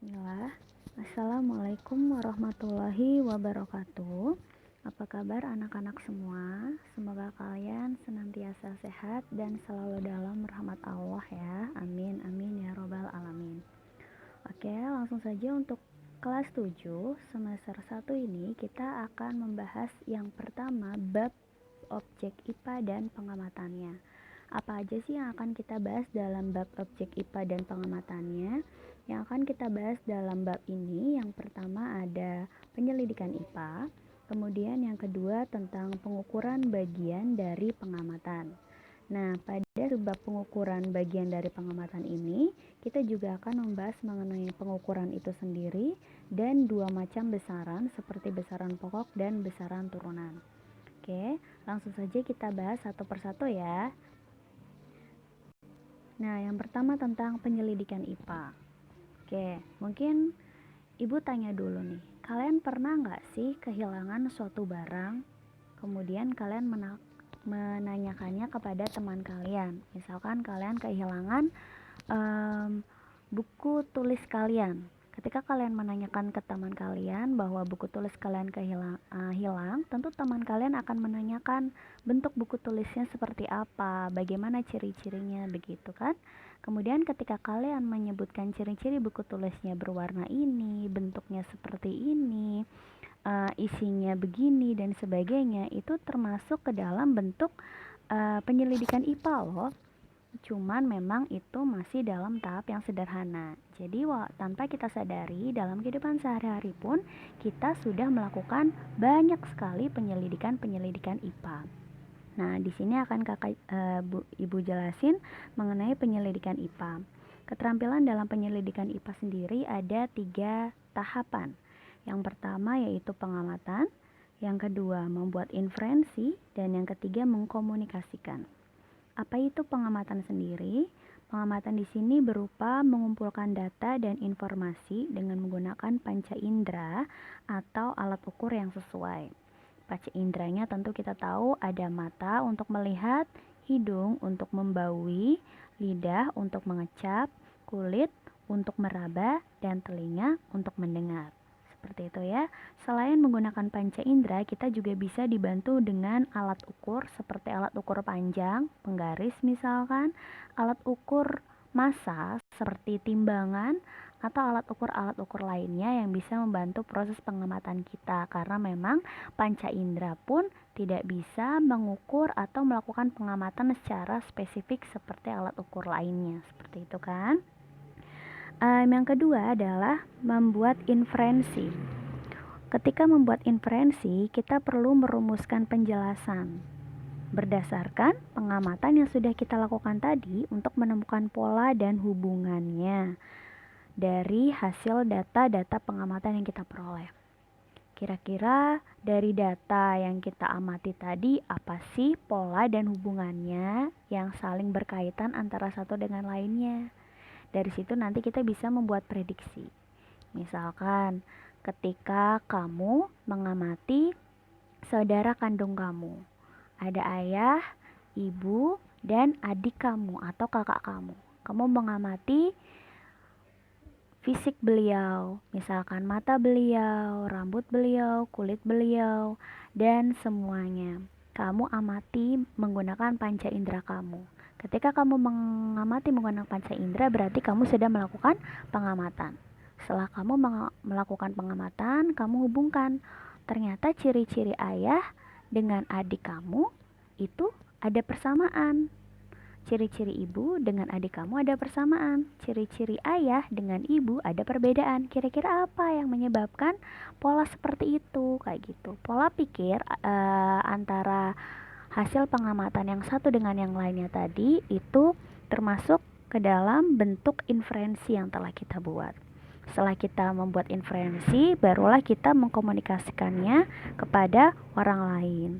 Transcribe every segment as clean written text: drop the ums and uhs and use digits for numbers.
Bismillah. Assalamualaikum warahmatullahi wabarakatuh. Apa kabar anak-anak semua? Semoga kalian senantiasa sehat dan selalu dalam rahmat Allah ya. Amin amin ya robbal alamin. Oke, langsung saja untuk kelas 7 semester 1 ini kita akan membahas yang pertama bab objek IPA dan pengamatannya. Apa aja sih yang akan kita bahas dalam bab objek IPA dan pengamatannya? Yang akan kita bahas dalam bab ini, yang pertama ada penyelidikan IPA, kemudian yang kedua tentang pengukuran bagian dari pengamatan. Nah, pada bab pengukuran bagian dari pengamatan ini, kita juga akan membahas mengenai pengukuran itu sendiri dan dua macam besaran seperti besaran pokok dan besaran turunan. Oke, langsung saja kita bahas satu persatu ya. Nah, yang pertama tentang penyelidikan IPA. Oke, mungkin Ibu tanya dulu nih, kalian pernah nggak sih kehilangan suatu barang, kemudian kalian menanyakannya kepada teman kalian? Misalkan kalian kehilangan buku tulis kalian. Ketika kalian menanyakan ke teman kalian bahwa buku tulis kalian hilang, tentu teman kalian akan menanyakan bentuk buku tulisnya seperti apa, bagaimana ciri-cirinya, begitu kan? Kemudian ketika kalian menyebutkan ciri-ciri buku tulisnya berwarna ini, bentuknya seperti ini, isinya begini dan sebagainya, itu termasuk ke dalam bentuk penyelidikan IPA loh. Cuman memang itu masih dalam tahap yang sederhana. Jadi tanpa kita sadari dalam kehidupan sehari-hari pun kita sudah melakukan banyak sekali penyelidikan IPA. Nah, di sini akan Ibu jelasin mengenai penyelidikan IPA. Keterampilan dalam penyelidikan IPA sendiri ada 3 tahapan. Yang pertama yaitu pengamatan, yang kedua membuat inferensi, dan yang ketiga mengkomunikasikan. Apa itu pengamatan sendiri? Pengamatan di sini berupa mengumpulkan data dan informasi dengan menggunakan panca indera atau alat ukur yang sesuai. Panca inderanya tentu kita tahu ada mata untuk melihat, hidung untuk membaui, lidah untuk mengecap, kulit untuk meraba, dan telinga untuk mendengar. Seperti itu ya. Selain menggunakan panca indera, kita juga bisa dibantu dengan alat ukur seperti alat ukur panjang, penggaris misalkan, alat ukur massa seperti timbangan, atau alat ukur lainnya yang bisa membantu proses pengamatan kita, karena memang panca indera pun tidak bisa mengukur atau melakukan pengamatan secara spesifik seperti alat ukur lainnya, seperti itu kan. Yang kedua adalah membuat inferensi. Ketika membuat inferensi, kita perlu merumuskan penjelasan berdasarkan pengamatan yang sudah kita lakukan tadi untuk menemukan pola dan hubungannya dari hasil data-data pengamatan yang kita peroleh. Kira-kira dari data yang kita amati tadi, apa sih pola dan hubungannya yang saling berkaitan antara satu dengan lainnya? Dari situ nanti kita bisa membuat prediksi. Misalkan ketika kamu mengamati saudara kandung kamu, ada ayah, ibu, dan adik kamu atau kakak kamu. Kamu mengamati fisik beliau, misalkan mata beliau, rambut beliau, kulit beliau, dan semuanya. Kamu amati menggunakan panca indera kamu. Ketika kamu mengamati menggunakan panca indera, berarti kamu sudah melakukan pengamatan. Setelah kamu melakukan pengamatan, kamu hubungkan. Ternyata ciri-ciri ayah dengan adik kamu itu ada persamaan. Ciri-ciri ibu dengan adik kamu ada persamaan. Ciri-ciri ayah dengan ibu ada perbedaan. Kira-kira apa yang menyebabkan pola seperti itu? Kayak gitu. Pola pikir antara hasil pengamatan yang satu dengan yang lainnya tadi itu termasuk ke dalam bentuk inferensi yang telah kita buat. Setelah kita membuat inferensi, barulah kita mengkomunikasikannya kepada orang lain.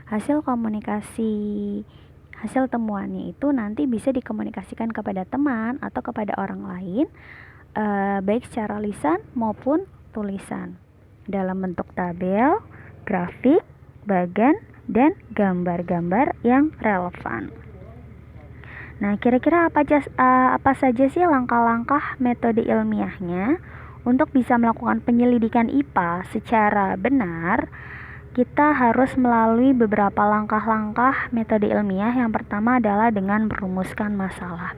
Hasil temuannya itu nanti bisa dikomunikasikan kepada teman atau kepada orang lain, baik secara lisan maupun tulisan, dalam bentuk tabel, grafik, bagan, dan gambar-gambar yang relevan. Nah, kira-kira apa saja sih langkah-langkah metode ilmiahnya untuk bisa melakukan penyelidikan IPA secara benar? Kita harus melalui beberapa langkah-langkah metode ilmiah. Yang pertama adalah dengan merumuskan masalah.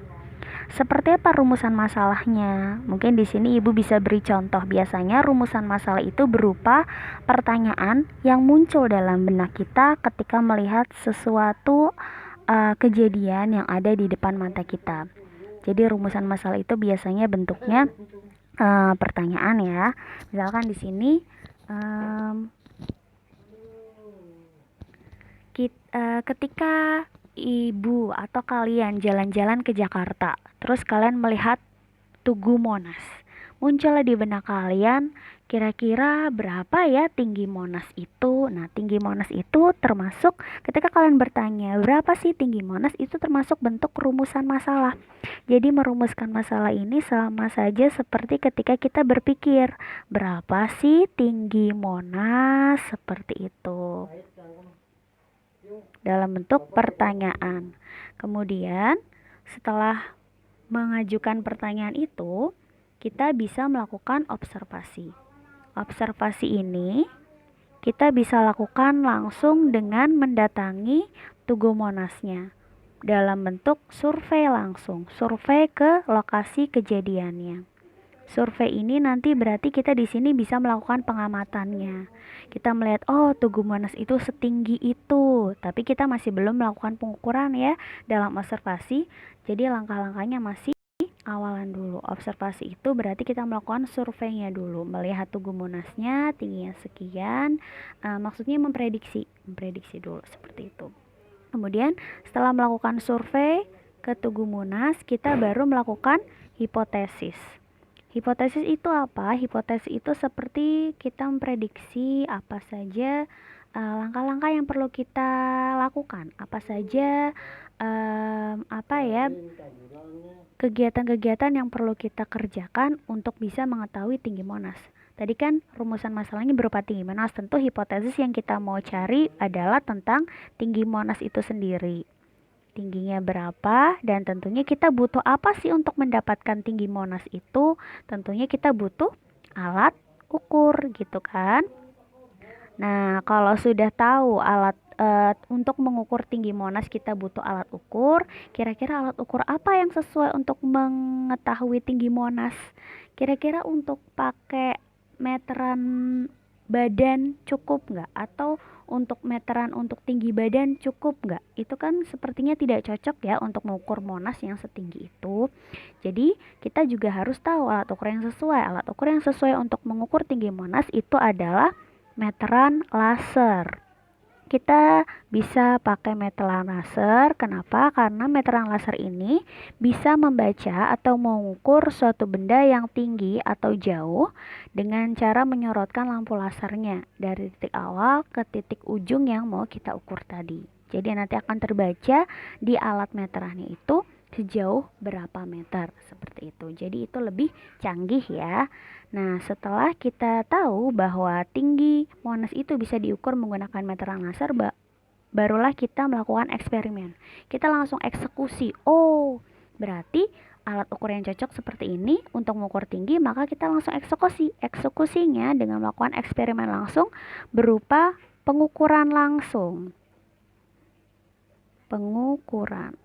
Seperti apa rumusan masalahnya? Mungkin di sini Ibu bisa beri contoh. Biasanya rumusan masalah itu berupa pertanyaan yang muncul dalam benak kita ketika melihat sesuatu kejadian yang ada di depan mata kita. Jadi rumusan masalah itu biasanya bentuknya pertanyaan ya. Misalkan di sini ketika Ibu atau kalian jalan-jalan ke Jakarta, terus kalian melihat Tugu Monas. Muncullah di benak kalian, kira-kira berapa ya tinggi Monas itu? Nah, tinggi Monas itu termasuk, ketika kalian bertanya, berapa sih tinggi Monas, itu termasuk bentuk rumusan masalah. Jadi merumuskan masalah ini sama saja seperti ketika kita berpikir, berapa sih tinggi Monas? Seperti itu. Dalam bentuk pertanyaan. Kemudian, setelah mengajukan pertanyaan itu, kita bisa melakukan observasi. Observasi ini kita bisa lakukan langsung dengan mendatangi Tugu Monasnya dalam bentuk survei langsung, survei ke lokasi kejadiannya. Survei ini nanti berarti kita di sini bisa melakukan pengamatannya. Kita melihat, oh Tugu Monas itu setinggi itu, tapi kita masih belum melakukan pengukuran ya dalam observasi. Jadi langkah-langkahnya masih awalan dulu. Observasi itu berarti kita melakukan surveinya dulu, melihat Tugu Monasnya tingginya sekian, maksudnya memprediksi dulu seperti itu. Kemudian setelah melakukan survei ke Tugu Monas, kita baru melakukan hipotesis. Hipotesis itu apa? Hipotesis itu seperti kita memprediksi apa saja langkah-langkah yang perlu kita lakukan, apa saja kegiatan-kegiatan yang perlu kita kerjakan untuk bisa mengetahui tinggi Monas. Tadi kan rumusan masalahnya berupa tinggi Monas. Tentu hipotesis yang kita mau cari adalah tentang tinggi Monas itu sendiri. Tingginya berapa, dan tentunya kita butuh apa sih untuk mendapatkan tinggi Monas itu? Tentunya kita butuh alat ukur gitu kan. Nah, kalau sudah tahu alat untuk mengukur tinggi Monas kita butuh alat ukur, kira-kira alat ukur apa yang sesuai untuk mengetahui tinggi Monas? Kira-kira untuk pakai meteran badan cukup nggak? Atau untuk meteran untuk tinggi badan cukup nggak? Itu kan sepertinya tidak cocok ya untuk mengukur Monas yang setinggi itu. Jadi kita juga harus tahu alat ukur yang sesuai. Alat ukur yang sesuai untuk mengukur tinggi Monas itu adalah meteran laser. Kita bisa pakai meteran laser. Kenapa? Karena meteran laser ini bisa membaca atau mengukur suatu benda yang tinggi atau jauh dengan cara menyorotkan lampu lasernya dari titik awal ke titik ujung yang mau kita ukur tadi. Jadi nanti akan terbaca di alat meterannya itu sejauh berapa meter, seperti itu. Jadi itu lebih canggih ya. Nah, setelah kita tahu bahwa tinggi Monas itu bisa diukur menggunakan meteran laser, barulah kita melakukan eksperimen. Kita langsung eksekusi. Oh, berarti alat ukur yang cocok seperti ini untuk mengukur tinggi, maka kita langsung eksekusi. Eksekusinya dengan melakukan eksperimen langsung berupa pengukuran langsung. Pengukuran.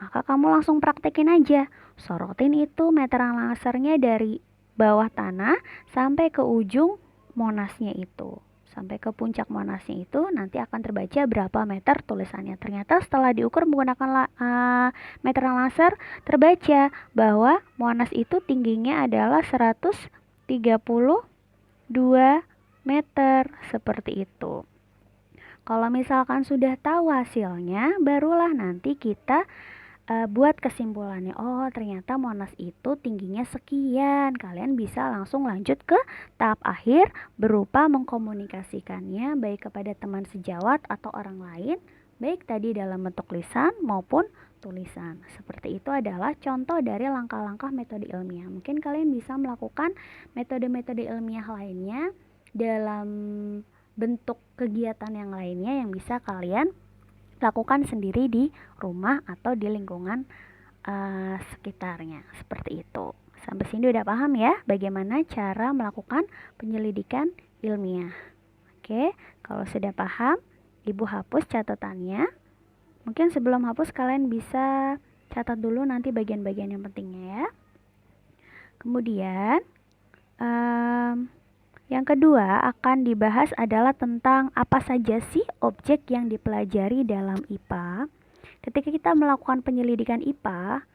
Maka kamu langsung praktekin aja. Sorotin itu meteran lasernya dari bawah tanah sampai ke ujung Monasnya itu. Sampai ke puncak Monasnya itu nanti akan terbaca berapa meter tulisannya. Ternyata setelah diukur menggunakan meteran laser, terbaca bahwa Monas itu tingginya adalah 132 meter, seperti itu. Kalau misalkan sudah tahu hasilnya, barulah nanti kita buat kesimpulannya. Oh, ternyata Monas itu tingginya sekian. Kalian bisa langsung lanjut ke tahap akhir berupa mengkomunikasikannya baik kepada teman sejawat atau orang lain, baik tadi dalam bentuk lisan maupun tulisan. Seperti itu adalah contoh dari langkah-langkah metode ilmiah. Mungkin kalian bisa melakukan metode-metode ilmiah lainnya dalam bentuk kegiatan yang lainnya yang bisa kalian lakukan sendiri di rumah atau di lingkungan sekitarnya. Seperti itu. Sampai sini udah paham ya bagaimana cara melakukan penyelidikan ilmiah. Oke, kalau sudah paham, Ibu hapus catatannya. Mungkin sebelum hapus kalian bisa catat dulu nanti bagian-bagian yang pentingnya ya. Kemudian yang kedua akan dibahas adalah tentang apa saja sih objek yang dipelajari dalam IPA. Ketika kita melakukan penyelidikan IPA,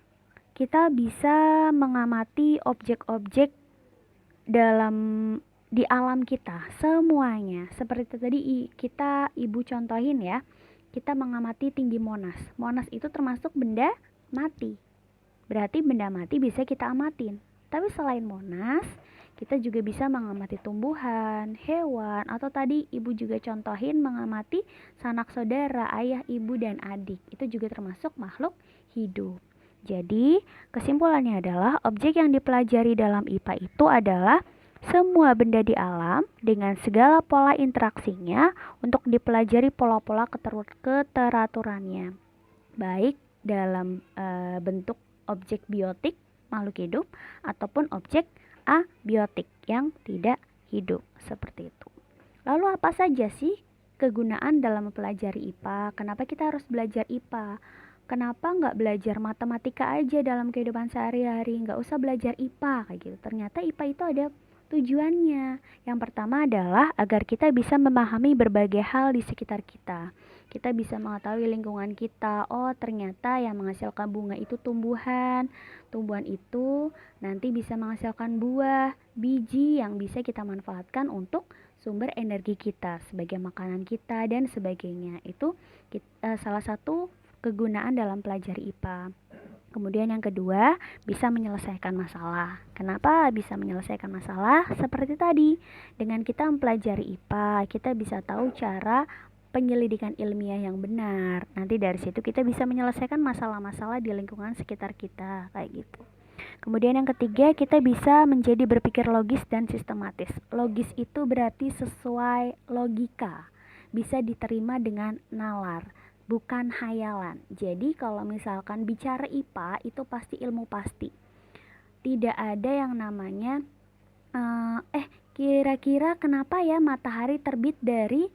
kita bisa mengamati objek-objek di alam kita semuanya. Seperti tadi Ibu contohin ya. Kita mengamati tinggi Monas. Monas itu termasuk benda mati. Berarti benda mati bisa kita amatin. Tapi selain Monas, kita juga bisa mengamati tumbuhan, hewan, atau tadi Ibu juga contohin mengamati sanak saudara, ayah, ibu, dan adik. Itu juga termasuk makhluk hidup. Jadi, kesimpulannya adalah objek yang dipelajari dalam IPA itu adalah semua benda di alam dengan segala pola interaksinya untuk dipelajari pola-pola keteraturannya. Baik dalam bentuk objek biotik, makhluk hidup, ataupun objek abiotik yang tidak hidup. Seperti itu. Lalu apa saja sih kegunaan dalam mempelajari IPA? Kenapa kita harus belajar IPA? Kenapa nggak belajar matematika aja dalam kehidupan sehari-hari? Nggak usah belajar IPA kayak gitu. Ternyata IPA itu ada tujuannya. Yang pertama adalah agar kita bisa memahami berbagai hal di sekitar kita. Kita bisa mengetahui lingkungan kita. Oh, ternyata yang menghasilkan bunga itu tumbuhan. Tumbuhan itu nanti bisa menghasilkan buah, biji yang bisa kita manfaatkan untuk sumber energi kita sebagai makanan kita dan sebagainya. Itu salah satu kegunaan dalam pelajari IPA. Kemudian yang kedua, bisa menyelesaikan masalah. Kenapa bisa menyelesaikan masalah? Seperti tadi, dengan kita mempelajari IPA, kita bisa tahu cara penyelidikan ilmiah yang benar. Nanti dari situ kita bisa menyelesaikan masalah-masalah di lingkungan sekitar kita, kayak gitu. Kemudian yang ketiga, kita bisa menjadi berpikir logis dan sistematis. Logis itu berarti sesuai logika, bisa diterima dengan nalar, bukan hayalan. Jadi kalau misalkan bicara IPA itu pasti ilmu pasti. Tidak ada yang namanya kira-kira kenapa ya matahari terbit dari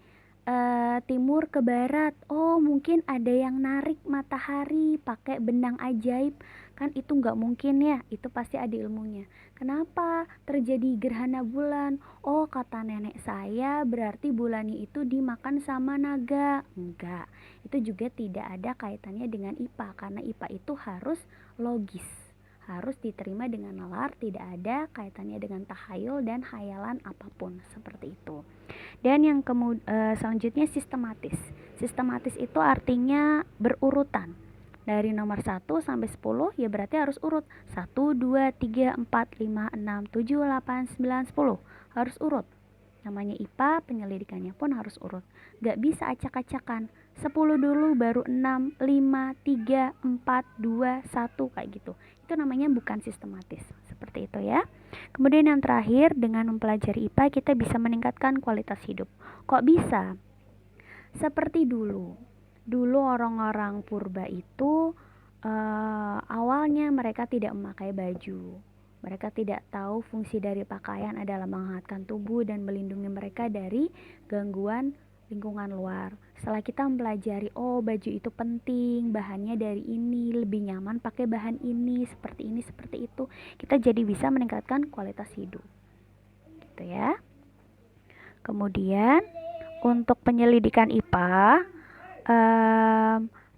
timur ke barat? Oh, mungkin ada yang narik matahari pakai benang ajaib. Kan itu nggak mungkin ya, itu pasti ada ilmunya. Kenapa terjadi gerhana bulan? Oh, kata nenek saya berarti bulannya itu dimakan sama naga. Enggak, itu juga tidak ada kaitannya dengan IPA, karena IPA itu harus logis, harus diterima dengan nalar, tidak ada kaitannya dengan tahayul dan hayalan apapun, seperti itu. Dan yang selanjutnya sistematis. Sistematis itu artinya berurutan. Dari nomor 1 sampai 10 ya berarti harus urut. 1, 2, 3, 4, 5, 6, 7, 8, 9, 10. Harus urut. Namanya IPA, penyelidikannya pun harus urut. Gak bisa acak-acakan. 10 dulu baru 6, 5, 3, 4, 2, 1 kayak gitu. Itu namanya bukan sistematis. Seperti itu ya. Kemudian yang terakhir, dengan mempelajari IPA kita bisa meningkatkan kualitas hidup. Kok bisa? Seperti dulu orang-orang purba itu awalnya mereka tidak memakai baju. Mereka tidak tahu fungsi dari pakaian adalah menghangatkan tubuh dan melindungi mereka dari gangguan lingkungan luar. Setelah kita mempelajari, oh baju itu penting, bahannya dari ini, lebih nyaman pakai bahan ini, seperti itu. Kita jadi bisa meningkatkan kualitas hidup. Gitu ya. Kemudian untuk penyelidikan IPA,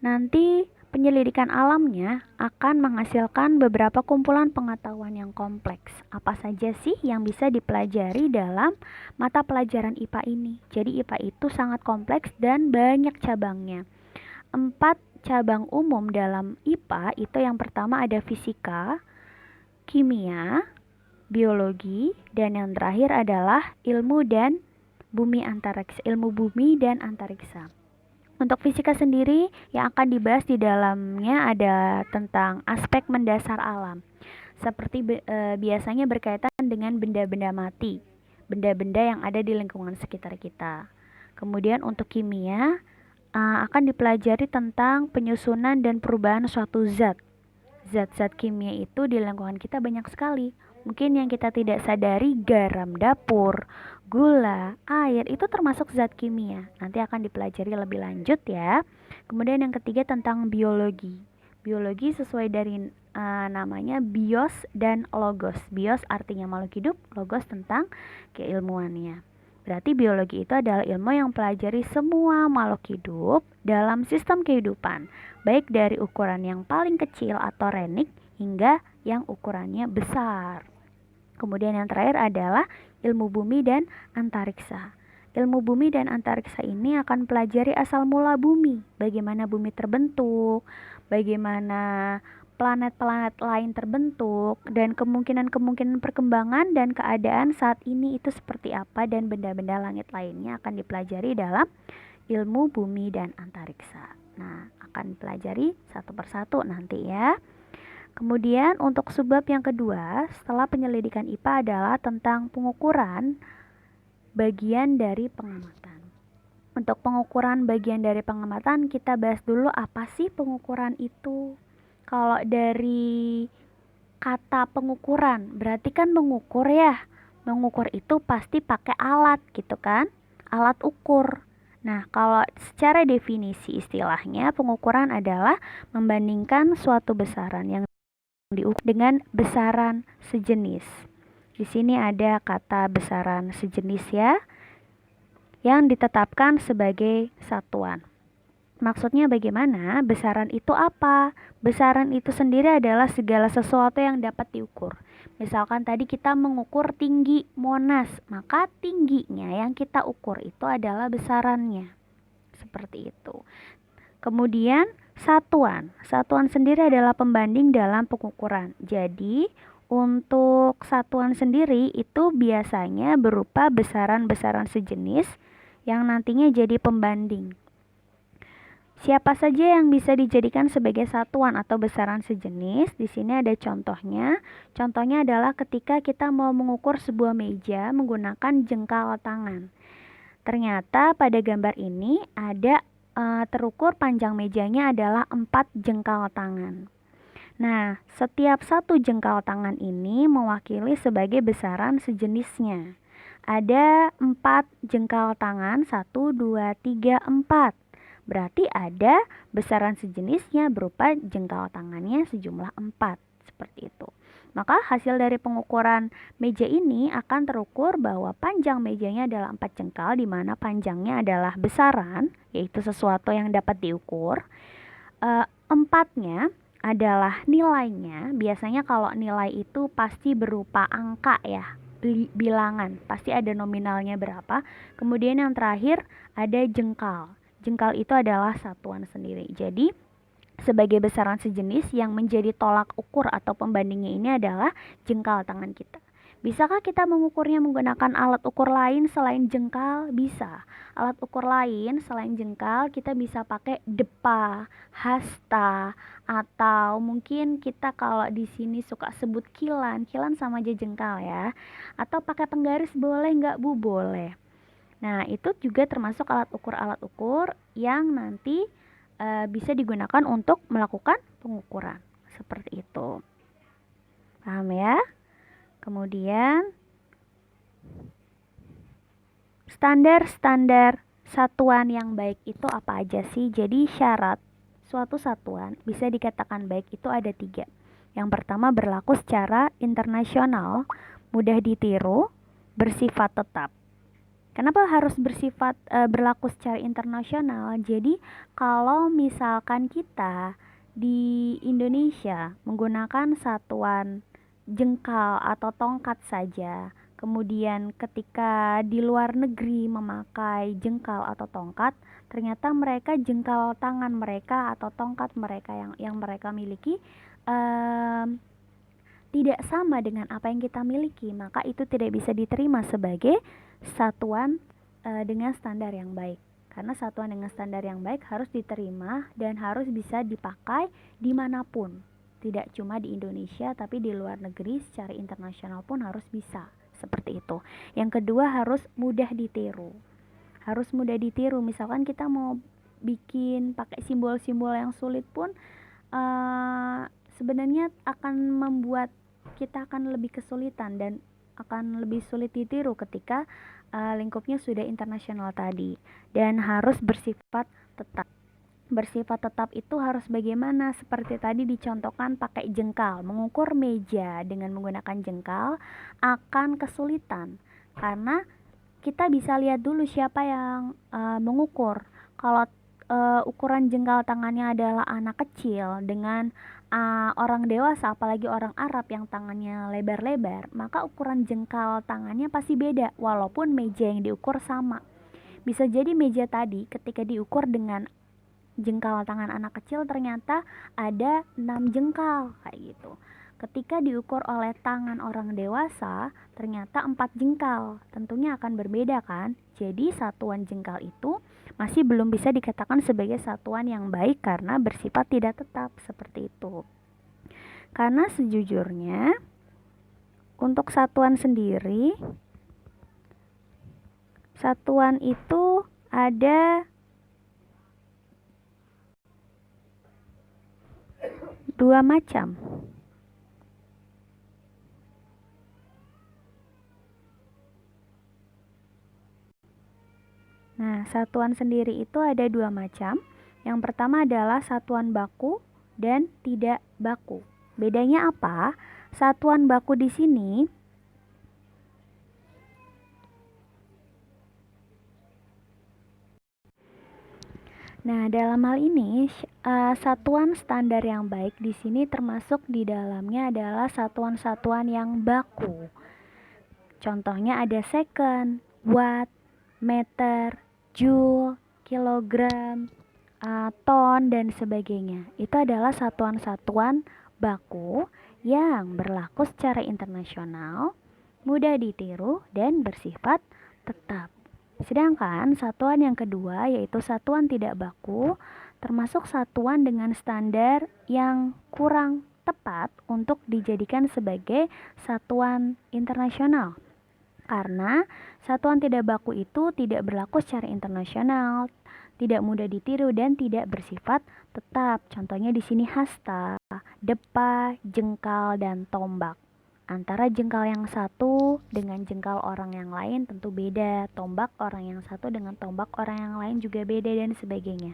nanti penyelidikan alamnya akan menghasilkan beberapa kumpulan pengetahuan yang kompleks. Apa saja sih yang bisa dipelajari dalam mata pelajaran IPA ini? Jadi IPA itu sangat kompleks dan banyak cabangnya. 4 cabang umum dalam IPA itu yang pertama ada fisika, kimia, biologi, dan yang terakhir adalah ilmu bumi dan antariksa. Untuk fisika sendiri yang akan dibahas di dalamnya ada tentang aspek mendasar alam. Seperti biasanya berkaitan dengan benda-benda mati, benda-benda yang ada di lingkungan sekitar kita. Kemudian untuk kimia akan dipelajari tentang penyusunan dan perubahan suatu zat. Zat-zat kimia itu di lingkungan kita banyak sekali. Mungkin yang kita tidak sadari, garam dapur, gula, air itu termasuk zat kimia. Nanti akan dipelajari lebih lanjut ya. Kemudian yang ketiga tentang biologi. Biologi sesuai dari namanya bios dan logos. Bios artinya makhluk hidup, logos tentang keilmuannya. Berarti biologi itu adalah ilmu yang pelajari semua makhluk hidup dalam sistem kehidupan, baik dari ukuran yang paling kecil atau renik hingga yang ukurannya besar. Kemudian yang terakhir adalah ilmu bumi dan antariksa. Ilmu bumi dan antariksa ini akan pelajari asal mula bumi, bagaimana bumi terbentuk, bagaimana planet-planet lain terbentuk, dan kemungkinan-kemungkinan perkembangan dan keadaan saat ini itu seperti apa, dan benda-benda langit lainnya akan dipelajari dalam ilmu bumi dan antariksa. Nah, akan dipelajari satu persatu nanti ya. Kemudian untuk subbab yang kedua setelah penyelidikan IPA adalah tentang pengukuran bagian dari pengamatan. Untuk pengukuran bagian dari pengamatan kita bahas dulu apa sih pengukuran itu. Kalau dari kata pengukuran berarti kan mengukur ya. Mengukur itu pasti pakai alat gitu kan, alat ukur. Nah, kalau secara definisi istilahnya pengukuran adalah membandingkan suatu besaran yang diukur dengan besaran sejenis. Di sini ada kata besaran sejenis ya, yang ditetapkan sebagai satuan. Maksudnya bagaimana? Besaran itu apa? Besaran itu sendiri adalah segala sesuatu yang dapat diukur. Misalkan tadi kita mengukur tinggi Monas, maka tingginya yang kita ukur itu adalah besarannya. Seperti itu. Kemudian satuan. Satuan sendiri adalah pembanding dalam pengukuran. Jadi untuk satuan sendiri itu biasanya berupa besaran-besaran sejenis yang nantinya jadi pembanding. Siapa saja yang bisa dijadikan sebagai satuan atau besaran sejenis? Di sini ada contohnya. Contohnya adalah ketika kita mau mengukur sebuah meja menggunakan jengkal tangan. Ternyata pada gambar ini ada terukur panjang mejanya adalah 4 jengkal tangan. Nah, setiap satu jengkal tangan ini mewakili sebagai besaran sejenisnya. Ada 4 jengkal tangan, 1, 2, 3, 4. Berarti ada besaran sejenisnya berupa jengkal tangannya sejumlah 4. Seperti itu. Maka hasil dari pengukuran meja ini akan terukur bahwa panjang mejanya adalah 4 jengkal, di mana panjangnya adalah besaran, yaitu sesuatu yang dapat diukur. Empatnya adalah nilainya. Biasanya kalau nilai itu pasti berupa angka ya, bilangan, pasti ada nominalnya berapa. Kemudian yang terakhir ada jengkal. Jengkal itu adalah satuan sendiri. Jadi sebagai besaran sejenis yang menjadi tolak ukur atau pembandingnya ini adalah jengkal tangan kita. Bisakah kita mengukurnya menggunakan alat ukur lain selain jengkal? Bisa. Alat ukur lain selain jengkal kita bisa pakai depa, hasta, atau mungkin kita kalau di sini suka sebut kilan, kilan sama aja jengkal ya. Atau pakai penggaris boleh nggak Bu? Boleh. Nah, itu juga termasuk alat ukur yang nanti bisa digunakan untuk melakukan pengukuran. Seperti itu. Paham ya? Kemudian standar-standar satuan yang baik itu apa aja sih? Jadi syarat suatu satuan bisa dikatakan baik itu ada 3. Yang pertama berlaku secara internasional, mudah ditiru, bersifat tetap. Kenapa harus bersifat berlaku secara internasional? Jadi kalau misalkan kita di Indonesia menggunakan satuan jengkal atau tongkat saja, kemudian ketika di luar negeri memakai jengkal atau tongkat, ternyata mereka jengkal tangan mereka atau tongkat mereka yang mereka miliki tidak sama dengan apa yang kita miliki, maka itu tidak bisa diterima sebagai satuan dengan standar yang baik. Karena satuan dengan standar yang baik harus diterima dan harus bisa dipakai dimanapun. Tidak cuma di Indonesia, tapi di luar negeri secara internasional pun harus bisa. Seperti itu. Yang kedua harus mudah ditiru. Harus mudah ditiru. Misalkan kita mau bikin pakai simbol-simbol yang sulit pun sebenarnya akan membuat kita akan lebih kesulitan dan akan lebih sulit ditiru ketika lingkupnya sudah internasional tadi, dan harus bersifat tetap. Bersifat tetap itu harus bagaimana? Seperti tadi dicontohkan pakai jengkal. Mengukur meja dengan menggunakan jengkal akan kesulitan karena kita bisa lihat dulu siapa yang mengukur. Kalau ukuran jengkal tangannya adalah anak kecil dengan orang dewasa, apalagi orang Arab yang tangannya lebar-lebar, maka ukuran jengkal tangannya pasti beda walaupun meja yang diukur sama. Bisa jadi meja tadi ketika diukur dengan jengkal tangan anak kecil ternyata ada 6 jengkal kayak gitu. Ketika diukur oleh tangan orang dewasa, ternyata 4 jengkal. Tentunya akan berbeda kan? Jadi satuan jengkal itu masih belum bisa dikatakan sebagai satuan yang baik karena bersifat tidak tetap seperti itu. Karena sejujurnya untuk satuan sendiri, satuan itu ada dua macam. Nah, satuan sendiri itu ada dua macam. Yang pertama adalah satuan baku dan tidak baku. Bedanya apa? Satuan baku di sini Nah, dalam hal ini satuan standar yang baik di sini termasuk di dalamnya adalah satuan-satuan yang baku. Contohnya ada second, watt, meter, joule, kilogram, ton, dan sebagainya. Itu adalah satuan-satuan baku yang berlaku secara internasional, mudah ditiru, dan bersifat tetap. Sedangkan satuan yang kedua yaitu satuan tidak baku, termasuk satuan dengan standar yang kurang tepat untuk dijadikan sebagai satuan internasional. Karena satuan tidak baku itu tidak berlaku secara internasional, tidak mudah ditiru dan tidak bersifat tetap. Contohnya di sini hasta, depa, jengkal, dan tombak. Antara jengkal yang satu dengan jengkal orang yang lain tentu beda. Tombak orang yang satu dengan tombak orang yang lain juga beda dan sebagainya.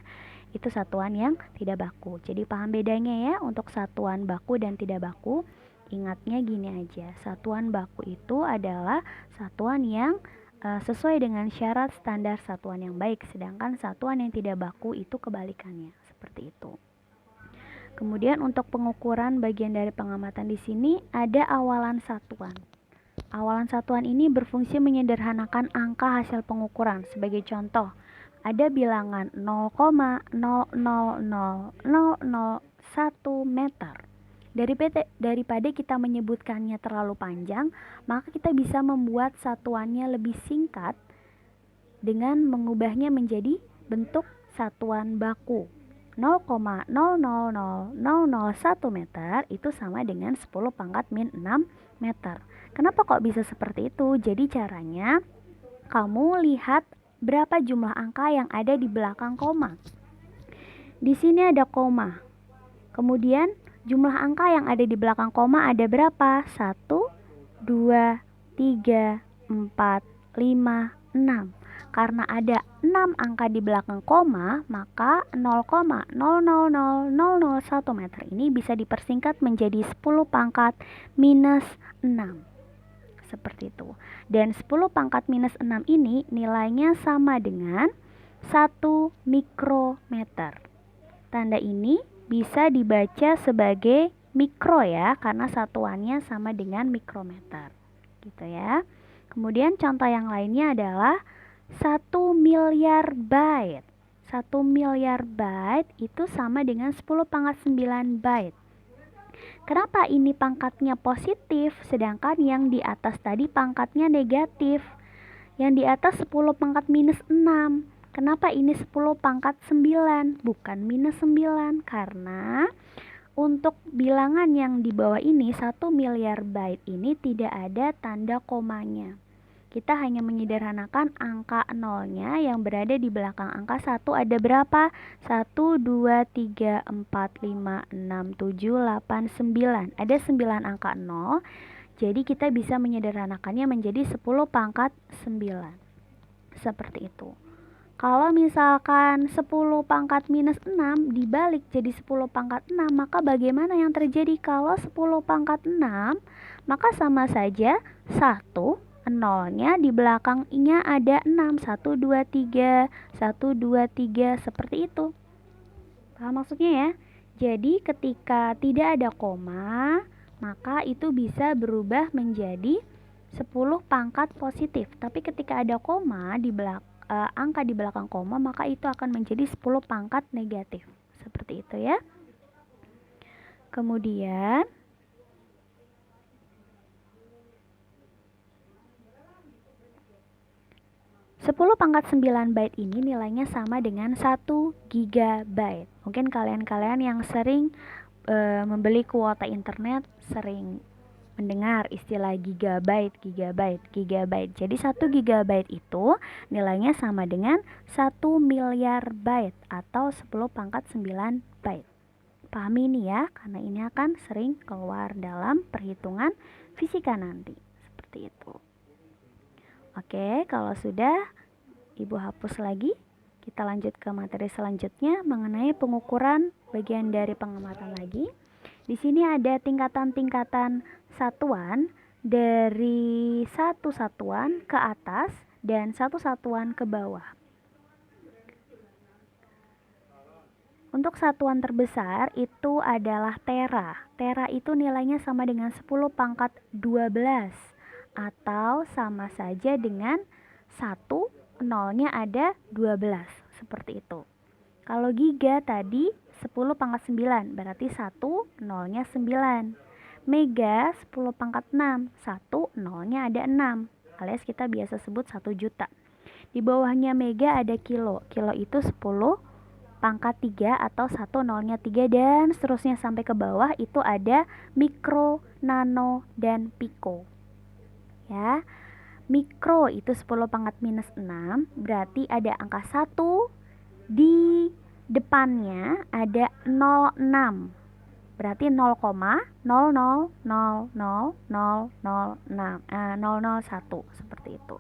Itu satuan yang tidak baku. Jadi paham bedanya ya untuk satuan baku dan tidak baku. Ingatnya gini aja, satuan baku itu adalah satuan yang sesuai dengan syarat standar satuan yang baik, sedangkan satuan yang tidak baku itu kebalikannya, seperti itu. Kemudian untuk pengukuran bagian dari pengamatan di sini ada awalan satuan. Awalan satuan ini berfungsi menyederhanakan angka hasil pengukuran. Sebagai contoh, ada bilangan 0,0000001 meter. Daripada kita menyebutkannya terlalu panjang, maka kita bisa membuat satuannya lebih singkat dengan mengubahnya menjadi bentuk satuan baku. 0,0000001 meter itu sama dengan 10 pangkat min 6 meter. Kenapa kok bisa seperti itu? Jadi caranya kamu lihat berapa jumlah angka yang ada di belakang koma. Di sini ada koma. Kemudian jumlah angka yang ada di belakang koma ada berapa? 1, 2, 3, 4, 5, 6. Karena ada 6 angka di belakang koma, maka 0,0000001 meter ini bisa dipersingkat menjadi 10 pangkat minus 6. Seperti itu. Dan 10 pangkat minus 6 ini nilainya sama dengan 1 mikrometer. Tanda ini bisa dibaca sebagai mikro ya, karena satuannya sama dengan mikrometer. Gitu ya. Kemudian contoh yang lainnya adalah 1 miliar byte. 1 miliar byte itu sama dengan 10 pangkat 9 byte. Kenapa ini pangkatnya positif sedangkan yang di atas tadi pangkatnya negatif? Yang di atas 10 pangkat minus 6. Kenapa ini 10 pangkat 9 bukan minus 9? Karena untuk bilangan yang di bawah ini 1 miliar byte ini tidak ada tanda komanya. Kita hanya menyederhanakan angka nolnya yang berada di belakang angka 1 ada berapa? 1, 2, 3, 4, 5, 6, 7, 8, 9. Ada 9 angka 0. Jadi kita bisa menyederhanakannya menjadi 10 pangkat 9. Seperti itu. Kalau misalkan 10 pangkat minus 6 dibalik jadi 10 pangkat 6, maka bagaimana yang terjadi? Kalau 10 pangkat 6, maka sama saja 1, nolnya di belakangnya ada 6, 1, 2, 3, 1, 2, 3, seperti itu. Paham maksudnya ya? Jadi ketika tidak ada koma, maka itu bisa berubah menjadi 10 pangkat positif. Tapi ketika ada koma di angka di belakang koma, maka itu akan menjadi 10 pangkat negatif. Seperti itu ya. Kemudian 10 pangkat 9 byte ini nilainya sama dengan 1 GB. Mungkin kalian-kalian yang sering membeli kuota internet sering mendengar istilah gigabyte. Jadi 1 gigabyte itu nilainya sama dengan 1 miliar byte atau 10 pangkat 9 byte. Pahami ini ya, karena ini akan sering keluar dalam perhitungan fisika nanti. Seperti itu. Oke, kalau sudah, Ibu hapus lagi. Kita lanjut ke materi selanjutnya mengenai pengukuran bagian dari pengamatan lagi. Di sini ada tingkatan-tingkatan satuan dari satu satuan ke atas dan satu satuan ke bawah. Untuk satuan terbesar itu adalah tera. Tera itu nilainya sama dengan 10 pangkat 12 atau sama saja dengan 1, nolnya ada 12. Seperti itu. Kalau giga tadi 10 pangkat 9, berarti 1, nolnya 9. Mega 10 pangkat 6, 1, nolnya ada 6. Alias kita biasa sebut 1 juta. Di bawahnya mega ada kilo. Kilo itu 10 pangkat 3 atau 1, nolnya 3 dan seterusnya sampai ke bawah itu ada mikro, nano, dan piko. Ya. Mikro itu 10 pangkat minus 6, berarti ada angka 1 di depannya ada 06. Berarti 0,00000001 seperti itu.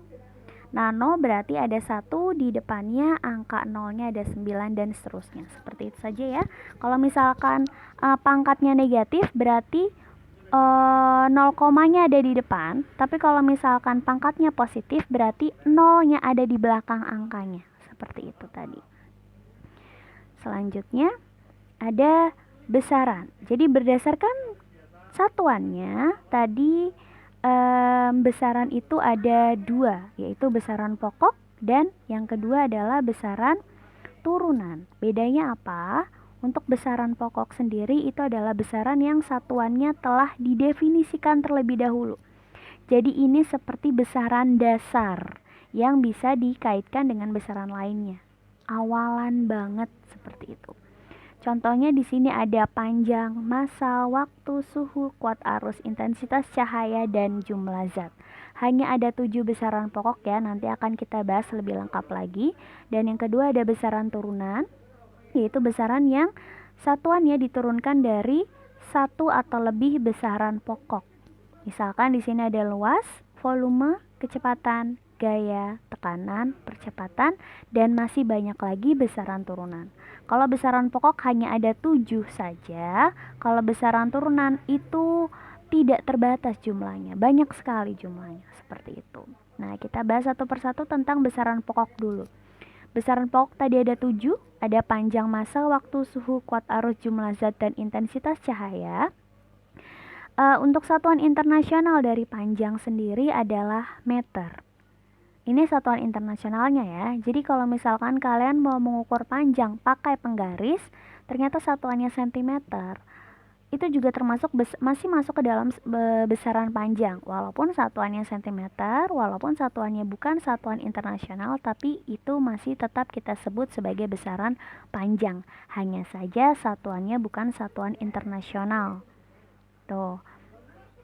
Nano berarti ada 1 di depannya, angka 0-nya ada 9 dan seterusnya. Seperti itu saja ya. Kalau misalkan pangkatnya negatif berarti 0 komanya ada di depan. Tapi kalau misalkan pangkatnya positif berarti 0-nya ada di belakang angkanya. Seperti itu tadi. Selanjutnya ada besaran. Jadi berdasarkan satuannya tadi besaran itu ada 2, yaitu besaran pokok dan yang kedua adalah besaran turunan. Bedanya apa? Untuk besaran pokok sendiri itu adalah besaran yang satuannya telah didefinisikan terlebih dahulu. Jadi ini seperti besaran dasar yang bisa dikaitkan dengan besaran lainnya. Awalan banget seperti itu. Contohnya di sini ada panjang, massa, waktu, suhu, kuat arus, intensitas cahaya, dan jumlah zat. Hanya ada 7 besaran pokok ya, nanti akan kita bahas lebih lengkap lagi. Dan yang kedua ada besaran turunan, yaitu besaran yang satuannya diturunkan dari satu atau lebih besaran pokok. Misalkan di sini ada luas, volume, kecepatan, gaya, tekanan, percepatan, dan masih banyak lagi besaran turunan. Kalau besaran pokok hanya ada 7 saja, kalau besaran turunan itu tidak terbatas jumlahnya, banyak sekali jumlahnya, seperti itu. Nah, kita bahas satu persatu tentang besaran pokok dulu. Besaran pokok tadi ada 7, ada panjang, massa, waktu, suhu, kuat arus, jumlah zat, dan intensitas cahaya. Untuk satuan internasional dari panjang sendiri adalah meter. Ini satuan internasionalnya ya. Jadi kalau misalkan kalian mau mengukur panjang pakai penggaris, ternyata satuannya cm, itu juga termasuk masih masuk ke dalam besaran panjang. Walaupun satuannya cm, walaupun satuannya bukan satuan internasional, tapi itu masih tetap kita sebut sebagai besaran panjang. Hanya saja satuannya bukan satuan internasional. Tuh.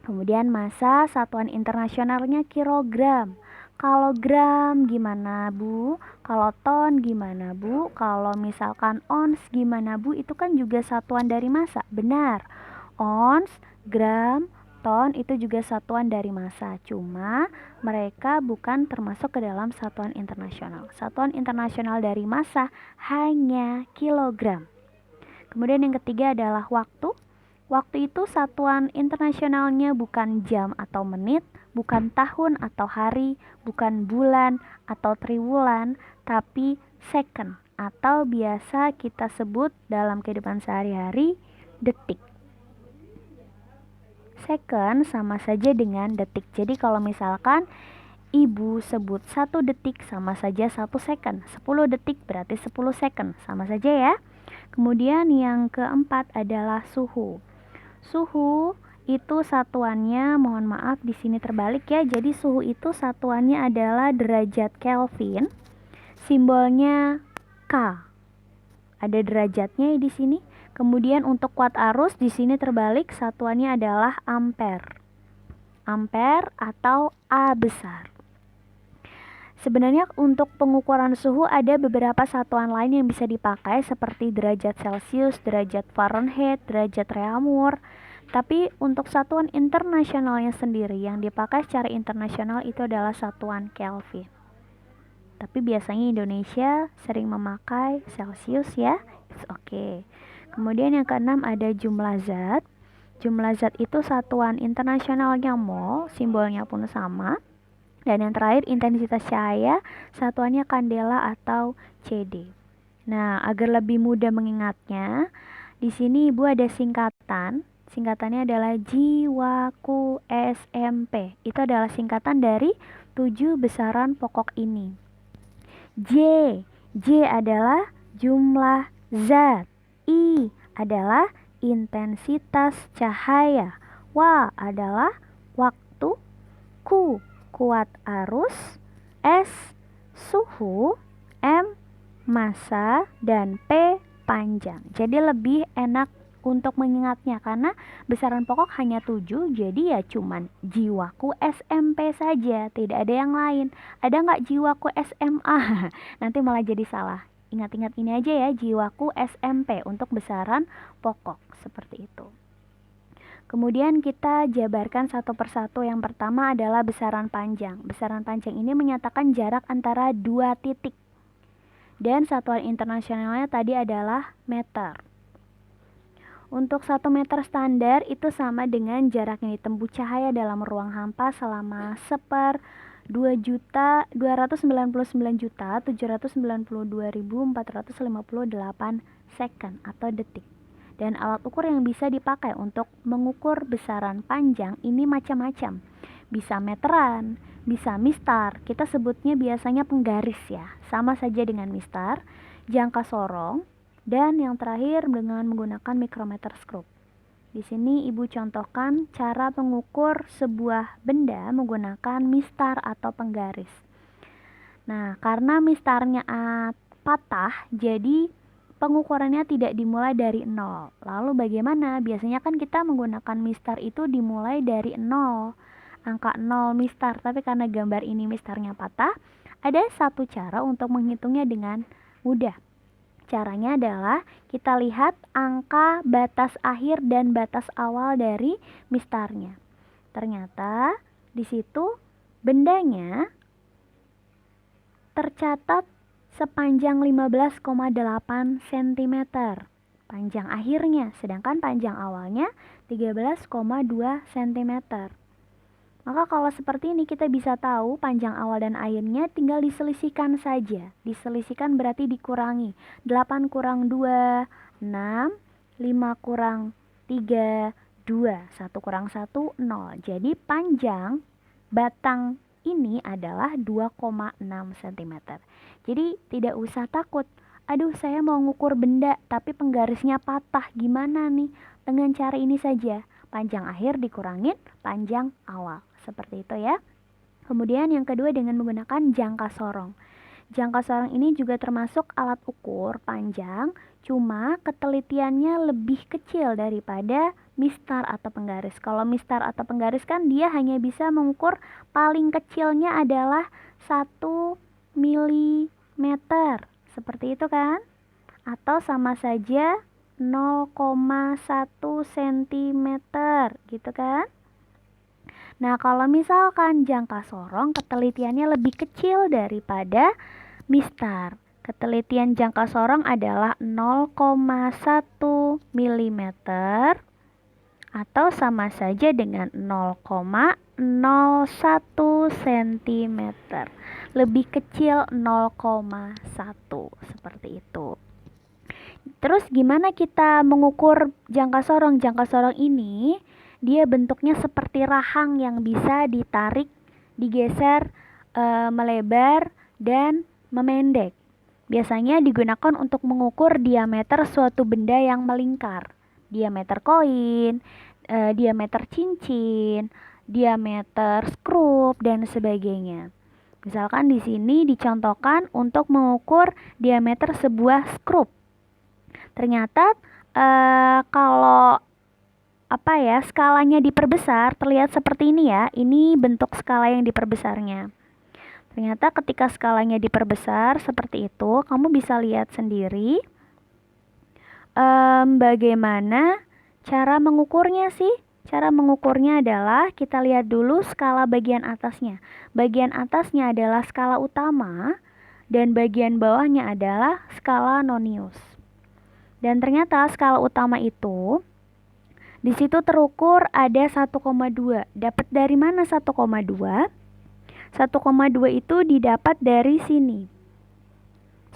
Kemudian massa, satuan internasionalnya kilogram. Kalau gram gimana, Bu? Kalau ton gimana, Bu? Kalau misalkan ons gimana, Bu? Itu kan juga satuan dari massa. Benar. Ons, gram, ton itu juga satuan dari massa. Cuma mereka bukan termasuk ke dalam satuan internasional. Satuan internasional dari massa hanya kilogram. Kemudian yang ketiga adalah waktu. Waktu itu satuan internasionalnya bukan jam atau menit, bukan tahun atau hari, bukan bulan atau triwulan, tapi second atau biasa kita sebut dalam kehidupan sehari-hari detik. Second sama saja dengan detik. Jadi kalau misalkan ibu sebut 1 detik sama saja 1 second, 10 detik berarti 10 second, sama saja ya. Kemudian yang keempat adalah suhu. Suhu itu satuannya, mohon maaf di sini terbalik ya. Jadi suhu itu satuannya adalah derajat Kelvin. Simbolnya K. Ada derajatnya di sini. Kemudian untuk watt arus di sini terbalik, satuannya adalah ampere. Ampere atau A besar. Sebenarnya untuk pengukuran suhu ada beberapa satuan lain yang bisa dipakai seperti derajat Celcius, derajat Fahrenheit, derajat Reaumur. Tapi untuk satuan internasionalnya sendiri yang dipakai secara internasional itu adalah satuan Kelvin. Tapi biasanya Indonesia sering memakai Celcius ya. It's okay. Kemudian yang keenam ada jumlah zat. Jumlah zat itu satuan internasionalnya mol, simbolnya pun sama. Dan yang terakhir intensitas cahaya, satuannya kandela atau CD. Nah, agar lebih mudah mengingatnya, di sini Ibu ada singkatan. Singkatannya adalah Jiwaku SMP. Itu adalah singkatan dari 7 besaran pokok ini. J. J adalah jumlah zat. I adalah intensitas cahaya. W adalah waktu. Q kuat arus, S suhu, M massa, dan P panjang. Jadi lebih enak untuk mengingatnya karena besaran pokok hanya 7, jadi ya cuman jiwaku SMP saja, tidak ada yang lain. Ada nggak jiwaku SMA? Nanti malah jadi salah. Ingat-ingat ini aja ya, jiwaku SMP untuk besaran pokok, seperti itu. Kemudian kita jabarkan satu persatu. Yang pertama adalah besaran panjang. Besaran panjang ini menyatakan jarak antara 2 titik. Dan satuan internasionalnya tadi adalah meter. Untuk 1 meter standar itu sama dengan jarak yang ditempuh cahaya dalam ruang hampa selama 2.299.792.458 second atau detik. Dan alat ukur yang bisa dipakai untuk mengukur besaran panjang ini macam-macam. Bisa meteran, bisa mistar. Kita sebutnya biasanya penggaris ya. Sama saja dengan mistar, jangka sorong, dan yang terakhir dengan menggunakan mikrometerskop. Di sini Ibu contohkan cara mengukur sebuah benda menggunakan mistar atau penggaris. Nah, karena mistarnya patah, jadi pengukurannya tidak dimulai dari 0. Lalu bagaimana? Biasanya kan kita menggunakan mistar itu dimulai dari 0. Angka 0 mistar, tapi karena gambar ini mistarnya patah, ada satu cara untuk menghitungnya dengan mudah. Caranya adalah kita lihat angka batas akhir dan batas awal dari mistarnya. Ternyata di situ bendanya tercatat sepanjang 15,8 cm panjang akhirnya, sedangkan panjang awalnya 13,2 cm. Maka kalau seperti ini kita bisa tahu panjang awal dan akhirnya tinggal diselisihkan saja. Diselisihkan berarti dikurangi. 8 kurang 2, 6, 5 kurang 3, 2, 1 kurang 1, 0. Jadi panjang batang ini adalah 2,6 cm. Jadi tidak usah takut. Aduh, saya mau ngukur benda tapi penggarisnya patah, gimana nih? Dengan cara ini saja, panjang akhir dikurangin panjang awal. Seperti itu ya. Kemudian yang kedua dengan menggunakan jangka sorong. Jangka sorong ini juga termasuk alat ukur panjang, cuma ketelitiannya lebih kecil daripada mistar atau penggaris. Kalau mistar atau penggaris kan dia hanya bisa mengukur paling kecilnya adalah milimeter. Seperti itu kan? Atau sama saja 0,1 cm gitu kan? Nah, kalau misalkan jangka sorong ketelitiannya lebih kecil daripada mistar. Ketelitian jangka sorong adalah 0,1 mm atau sama saja dengan 0,01 cm. Lebih kecil 0,1 seperti itu. Terus gimana kita mengukur jangka sorong? Jangka sorong ini dia bentuknya seperti rahang yang bisa ditarik, digeser, melebar dan memendek. Biasanya digunakan untuk mengukur diameter suatu benda yang melingkar. Diameter koin, diameter cincin, diameter skrup dan sebagainya. Misalkan di sini dicontohkan untuk mengukur diameter sebuah skrup. Ternyata kalau skalanya diperbesar terlihat seperti ini ya. Ini bentuk skala yang diperbesarnya. Ternyata ketika skalanya diperbesar seperti itu, kamu bisa lihat sendiri bagaimana cara mengukurnya sih. Cara mengukurnya adalah kita lihat dulu skala bagian atasnya. Bagian atasnya adalah skala utama dan bagian bawahnya adalah skala nonius. Dan ternyata skala utama itu di situ terukur ada 1,2. Dapat dari mana 1,2? 1,2 itu didapat dari sini.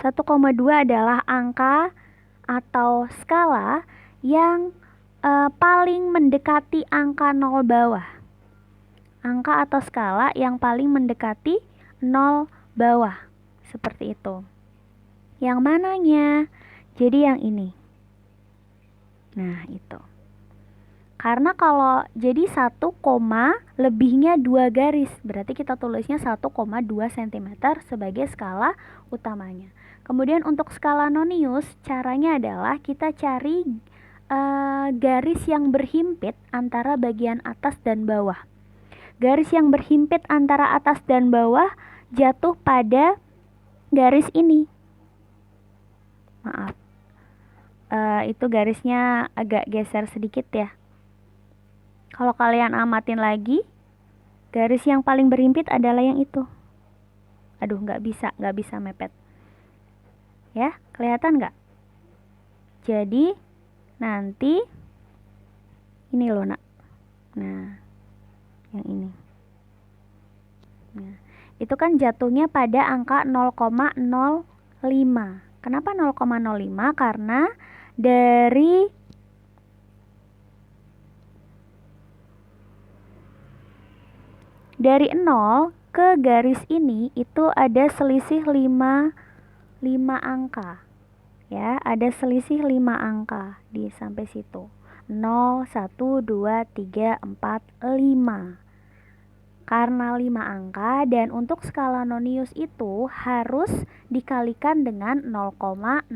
1,2 adalah angka atau skala yang paling mendekati angka 0 bawah. Angka atau skala yang paling mendekati 0 bawah. Seperti itu. Yang mananya? Jadi yang ini. Nah, itu. Karena kalau jadi 1, lebihnya 2 garis, berarti kita tulisnya 1,2 cm sebagai skala utamanya. Kemudian untuk skala nonius, caranya adalah kita cari garis yang berhimpit antara bagian atas dan bawah. Garis yang berhimpit antara atas dan bawah jatuh pada garis ini. Maaf, itu garisnya agak geser sedikit ya. Kalau kalian amatin lagi, garis yang paling berhimpit adalah yang itu. Aduh, nggak bisa mepet. Ya, kelihatan nggak? Jadi, nanti, ini loh nak. Nah, yang ini. Nah, itu kan jatuhnya pada angka 0,05. Kenapa 0,05? Karena dari dari 0 ke garis ini itu ada selisih 5 angka. Ya, ada selisih 5 angka di sampai situ. 0, 1, 2, 3, 4, 5. Karena 5 angka dan untuk skala nonius itu harus dikalikan dengan 0,01.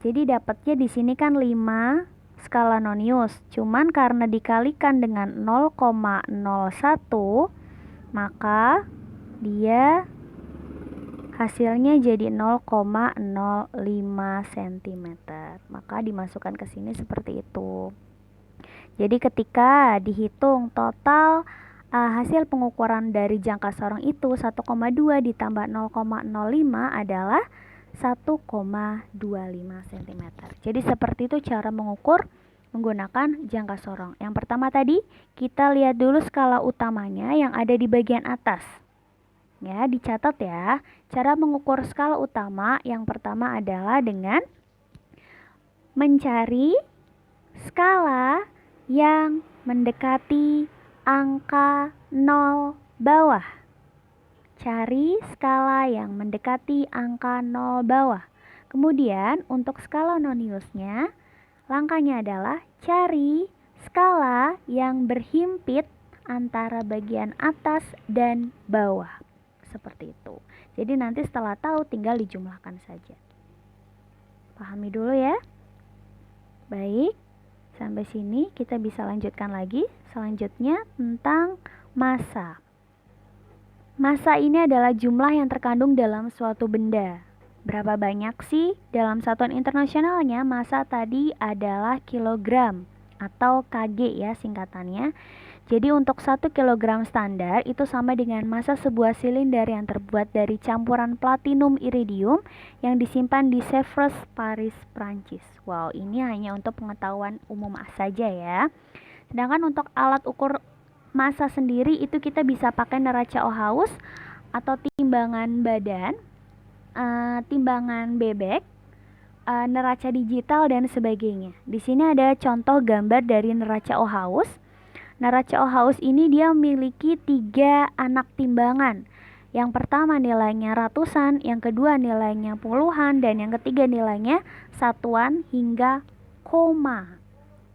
Jadi dapatnya di sini kan 5 skala nonius. Cuman karena dikalikan dengan 0,01, maka dia hasilnya jadi 0,05 cm. Maka dimasukkan ke sini seperti itu. Jadi ketika dihitung total hasil pengukuran dari jangka sorong itu 1,2 ditambah 0,05 adalah 1,25 cm. Jadi seperti itu cara mengukur menggunakan jangka sorong. Yang pertama tadi kita lihat dulu skala utamanya yang ada di bagian atas. Ya, dicatat ya. Cara mengukur skala utama yang pertama adalah dengan mencari skala yang mendekati angka 0 bawah. Cari skala yang mendekati angka 0 bawah. Kemudian untuk skala noniusnya, langkahnya adalah cari skala yang berhimpit antara bagian atas dan bawah. Seperti itu. Jadi nanti setelah tahu tinggal dijumlahkan saja. Pahami dulu ya. Baik, sampai sini kita bisa lanjutkan lagi. Selanjutnya tentang massa. Massa ini adalah jumlah yang terkandung dalam suatu benda. Berapa banyak sih? Dalam satuan internasionalnya, massa tadi adalah kilogram atau kg ya singkatannya. Jadi untuk 1 kg standar itu sama dengan massa sebuah silinder yang terbuat dari campuran platinum iridium yang disimpan di Sèvres, Paris, Prancis. Wow, ini hanya untuk pengetahuan umum saja ya. Sedangkan untuk alat ukur massa sendiri itu kita bisa pakai neraca Ohaus atau timbangan badan, timbangan bebek, neraca digital dan sebagainya. Di sini ada contoh gambar dari neraca Ohaus. Neraca Ohaus ini dia memiliki 3 anak timbangan. Yang pertama nilainya ratusan, yang kedua nilainya puluhan, dan yang ketiga nilainya satuan hingga koma.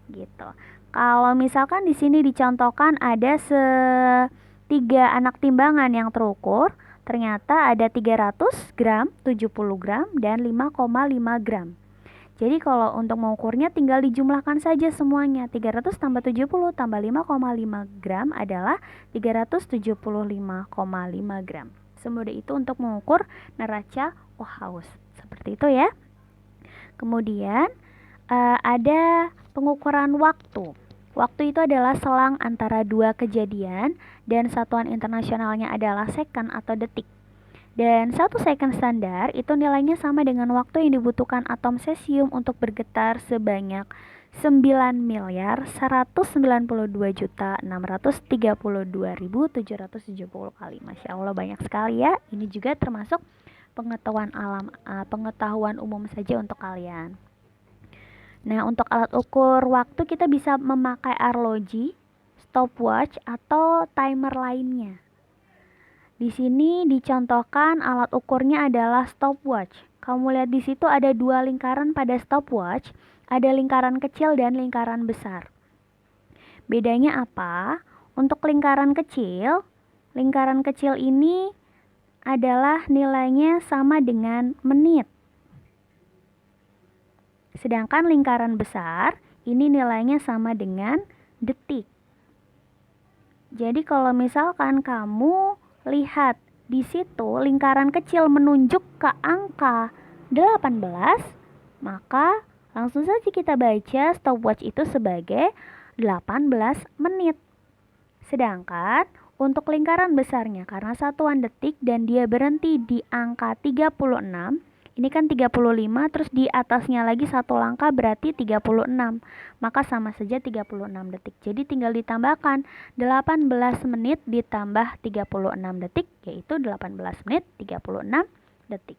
Gitu. Kalau misalkan di sini dicontohkan ada 3 anak timbangan yang terukur, ternyata ada 300 gram, 70 gram, dan 5,5 gram. Jadi kalau untuk mengukurnya tinggal dijumlahkan saja semuanya. 300 tambah 70 tambah 5,5 gram adalah 375,5 gram. Semudah itu untuk mengukur neraca Ohaus. Seperti itu ya. Kemudian ada pengukuran waktu. Waktu itu adalah selang antara 2 kejadian dan satuan internasionalnya adalah second atau detik. Dan 1 second standar itu nilainya sama dengan waktu yang dibutuhkan atom cesium untuk bergetar sebanyak 9.192.632.770 kali. Masya Allah banyak sekali ya. Ini juga termasuk pengetahuan umum saja untuk kalian. Nah, untuk alat ukur waktu kita bisa memakai arloji, stopwatch, atau timer lainnya. Di sini dicontohkan alat ukurnya adalah stopwatch. Kamu lihat di situ ada 2 lingkaran pada stopwatch, ada lingkaran kecil dan lingkaran besar. Bedanya apa? Untuk lingkaran kecil ini adalah nilainya sama dengan menit. Sedangkan lingkaran besar ini nilainya sama dengan detik. Jadi kalau misalkan kamu lihat di situ lingkaran kecil menunjuk ke angka 18, maka langsung saja kita baca stopwatch itu sebagai 18 menit. Sedangkan untuk lingkaran besarnya karena satuan detik dan dia berhenti di angka 36, ini kan 35 terus di atasnya lagi 1 langkah berarti 36. Maka sama saja 36 detik. Jadi tinggal ditambahkan 18 menit ditambah 36 detik yaitu 18 menit 36 detik.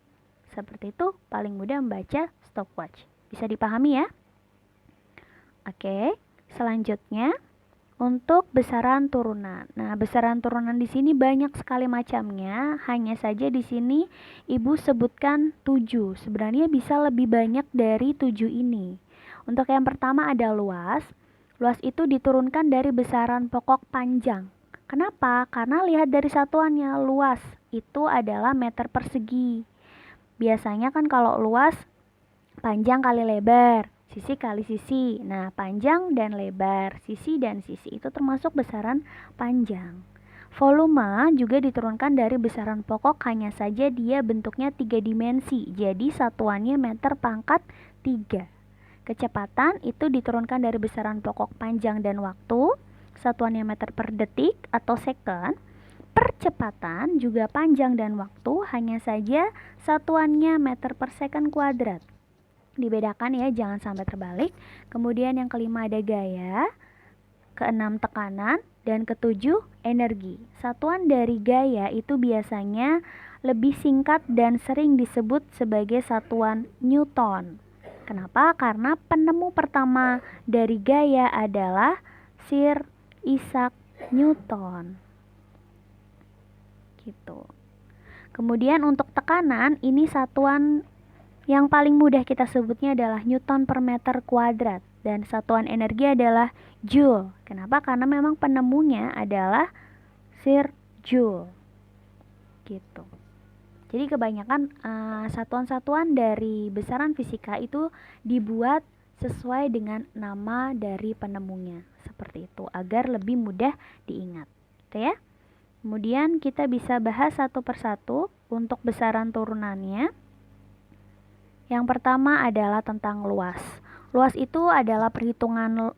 Seperti itu paling mudah membaca stopwatch. Bisa dipahami ya? Oke, selanjutnya untuk besaran turunan. Nah, besaran turunan di sini banyak sekali macamnya. Hanya saja di sini Ibu sebutkan 7. Sebenarnya bisa lebih banyak dari 7 ini. Untuk yang pertama ada luas. Luas itu diturunkan dari besaran pokok panjang. Kenapa? Karena lihat dari satuannya, luas itu adalah meter persegi. Biasanya kan kalau luas panjang kali lebar, sisi kali sisi. Nah, panjang dan lebar, sisi dan sisi itu termasuk besaran panjang. Volume juga diturunkan dari besaran pokok, hanya saja dia bentuknya 3 dimensi. Jadi satuannya meter pangkat 3. Kecepatan itu diturunkan dari besaran pokok panjang dan waktu. Satuannya meter per detik atau second. Percepatan juga panjang dan waktu, hanya saja satuannya meter per second kuadrat. Dibedakan ya, jangan sampai terbalik. Kemudian yang kelima ada gaya, keenam tekanan, dan ketujuh energi. Satuan dari gaya itu biasanya lebih singkat dan sering disebut sebagai satuan Newton. Kenapa? Karena penemu pertama dari gaya adalah Sir Isaac Newton. Gitu. Kemudian untuk tekanan, ini satuan yang paling mudah kita sebutnya adalah Newton per meter kuadrat. Dan satuan energi adalah Joule. Kenapa? Karena memang penemunya adalah Sir Joule. Gitu. Jadi kebanyakan satuan-satuan dari besaran fisika itu dibuat sesuai dengan nama dari penemunya. Seperti itu, agar lebih mudah diingat. Gitu ya. Kemudian kita bisa bahas satu persatu untuk besaran turunannya. Yang pertama adalah tentang luas. Luas itu adalah perhitungan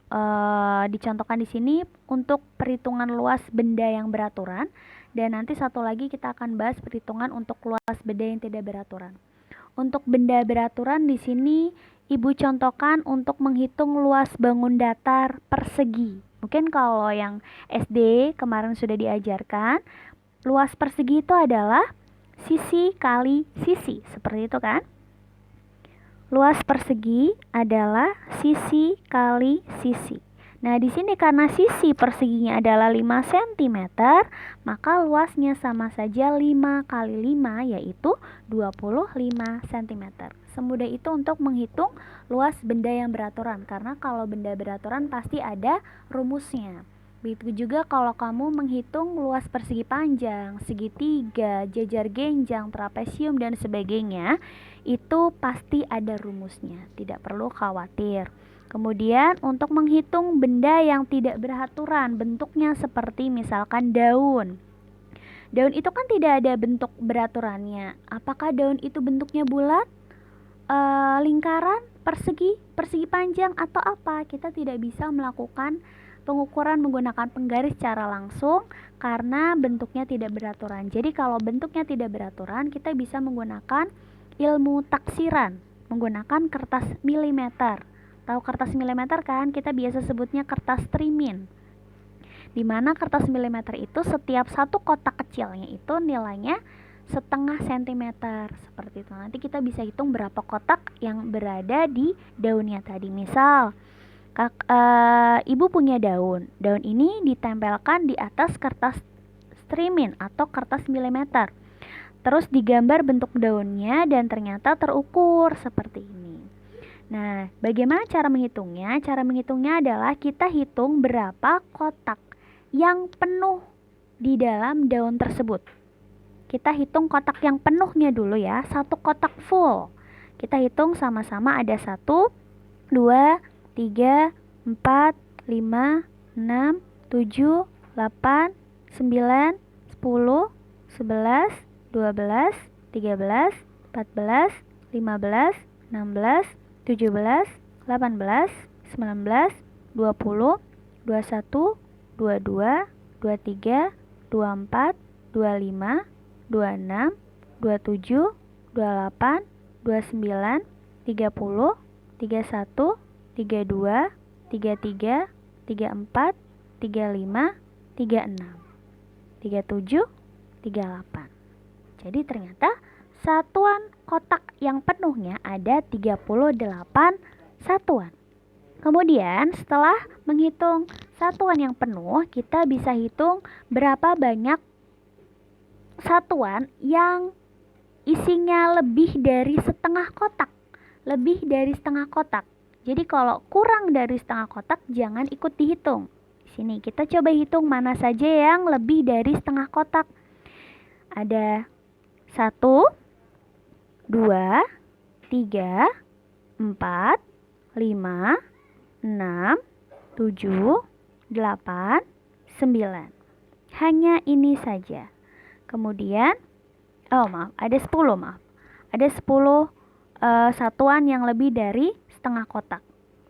dicontohkan di sini untuk perhitungan luas benda yang beraturan, dan nanti satu lagi kita akan bahas perhitungan untuk luas benda yang tidak beraturan. Untuk benda beraturan di sini Ibu contohkan untuk menghitung luas bangun datar persegi. Mungkin kalau yang SD kemarin sudah diajarkan, luas persegi itu adalah sisi kali sisi, seperti itu kan? Luas persegi adalah sisi kali sisi. Nah, di sini karena sisi perseginya adalah 5 cm, maka luasnya sama saja 5 kali 5, yaitu 25 cm. Semudah itu untuk menghitung luas benda yang beraturan, karena kalau benda beraturan pasti ada rumusnya. Begitu juga kalau kamu menghitung luas persegi panjang, segitiga, jajar genjang, trapesium, dan sebagainya, itu pasti ada rumusnya, tidak perlu khawatir. Kemudian untuk menghitung benda yang tidak beraturan bentuknya seperti misalkan daun. Daun itu kan tidak ada bentuk beraturannya. Apakah daun itu bentuknya bulat, lingkaran, persegi panjang, atau apa? Kita tidak bisa melakukan pengukuran menggunakan penggaris secara langsung karena bentuknya tidak beraturan. Jadi kalau bentuknya tidak beraturan, kita bisa menggunakan ilmu taksiran, menggunakan kertas milimeter. Tahu kertas milimeter kan? Kita biasa sebutnya kertas trimin. Di mana kertas milimeter itu setiap satu kotak kecilnya itu nilainya setengah sentimeter, seperti itu. Nanti kita bisa hitung berapa kotak yang berada di daunnya tadi. Misal Ibu punya daun. Daun ini ditempelkan di atas kertas trimin atau kertas milimeter. Terus digambar bentuk daunnya dan ternyata terukur seperti ini. Nah, bagaimana cara menghitungnya? Cara menghitungnya adalah kita hitung berapa kotak yang penuh di dalam daun tersebut. Kita hitung kotak yang penuhnya dulu ya, satu kotak full. Kita hitung sama-sama ada 1, 2, 3, 4, 5, 6, 7, 8, 9, 10, 11, 12, 13, 14, 15, 16, 17, 18, 19, 20, 21, 22, 23, 24, 25, 26, 27, 28, 29, 30, 31, 32, 33, 34, 35, 36, 37, 38. Jadi ternyata satuan kotak yang penuhnya ada 38 satuan. Kemudian setelah menghitung satuan yang penuh, kita bisa hitung berapa banyak satuan yang isinya lebih dari setengah kotak. Lebih dari setengah kotak. Jadi kalau kurang dari setengah kotak jangan ikut dihitung. Di sini kita coba hitung mana saja yang lebih dari setengah kotak. Ada 1, 2, 3, 4, 5, 6, 7, 8, 9. Hanya ini saja. Kemudian ada 10, Ada 10 satuan yang lebih dari setengah kotak.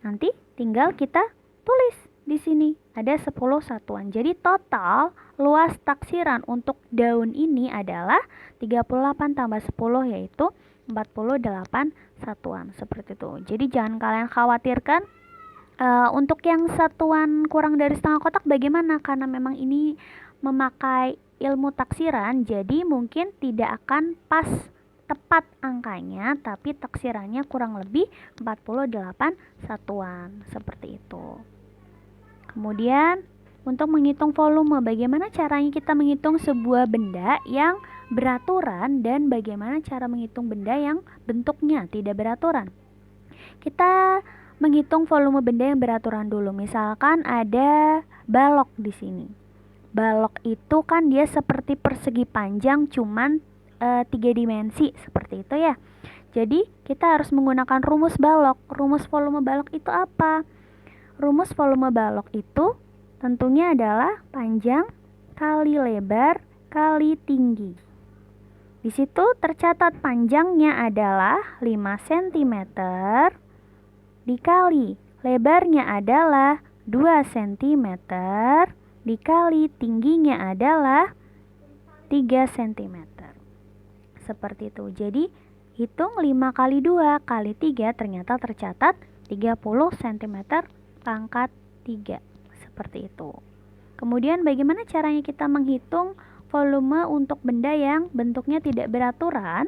Nanti tinggal kita tulis di sini ada 10 satuan. Jadi total luas taksiran untuk daun ini adalah 38 tambah 10 yaitu 48 satuan, seperti itu. Jadi jangan kalian khawatirkan untuk yang satuan kurang dari setengah kotak bagaimana, karena memang ini memakai ilmu taksiran, jadi mungkin tidak akan pas tepat angkanya, tapi taksirannya kurang lebih 48 satuan, seperti itu. Kemudian untuk menghitung volume, bagaimana caranya kita menghitung sebuah benda yang beraturan dan bagaimana cara menghitung benda yang bentuknya tidak beraturan. Kita menghitung volume benda yang beraturan dulu. Misalkan ada balok di sini. Balok itu kan dia seperti persegi panjang cuman 3 dimensi seperti itu ya. Jadi kita harus menggunakan rumus balok. Rumus volume balok itu apa? Rumus volume balok itu tentunya adalah panjang kali lebar kali tinggi. Di situ tercatat panjangnya adalah 5 cm dikali lebarnya adalah 2 cm dikali tingginya adalah 3 cm. Seperti itu. Jadi hitung 5 kali 2 kali 3 ternyata tercatat 30 cm pangkat 3. Seperti itu. Kemudian bagaimana caranya kita menghitung volume untuk benda yang bentuknya tidak beraturan?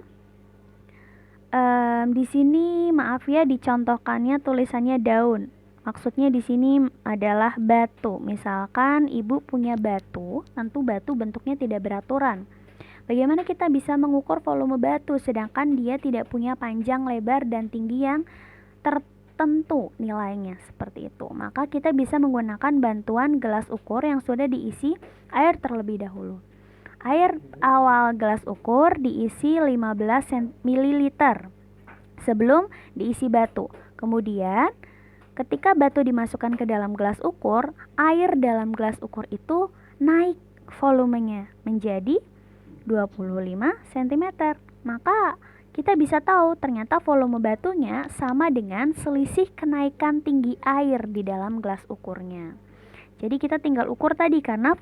Di sini maaf ya, dicontohkannya tulisannya daun. Maksudnya di sini adalah batu. Misalkan ibu punya batu, tentu batu bentuknya tidak beraturan. Bagaimana kita bisa mengukur volume batu sedangkan dia tidak punya panjang, lebar, dan tinggi yang tertentu nilainya seperti itu? Maka kita bisa menggunakan bantuan gelas ukur yang sudah diisi air terlebih dahulu. Air awal gelas ukur diisi 15 ml sebelum diisi batu. Kemudian ketika batu dimasukkan ke dalam gelas ukur, air dalam gelas ukur itu naik volumenya menjadi 25 cm. Maka kita bisa tahu ternyata volume batunya sama dengan selisih kenaikan tinggi air di dalam gelas ukurnya. Jadi kita tinggal ukur tadi, karena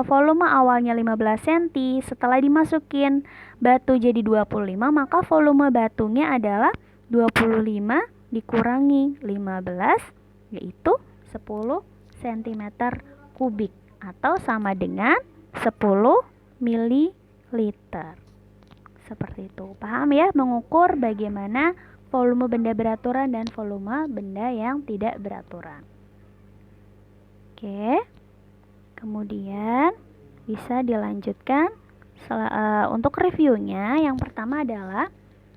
volume awalnya 15 cm, setelah dimasukin batu jadi 25, maka volume batunya adalah 25 dikurangi 15, yaitu 10 cm kubik atau sama dengan 10 ml. Seperti itu. Paham ya mengukur bagaimana volume benda beraturan dan volume benda yang tidak beraturan. Oke, kemudian bisa dilanjutkan untuk reviewnya. Yang pertama adalah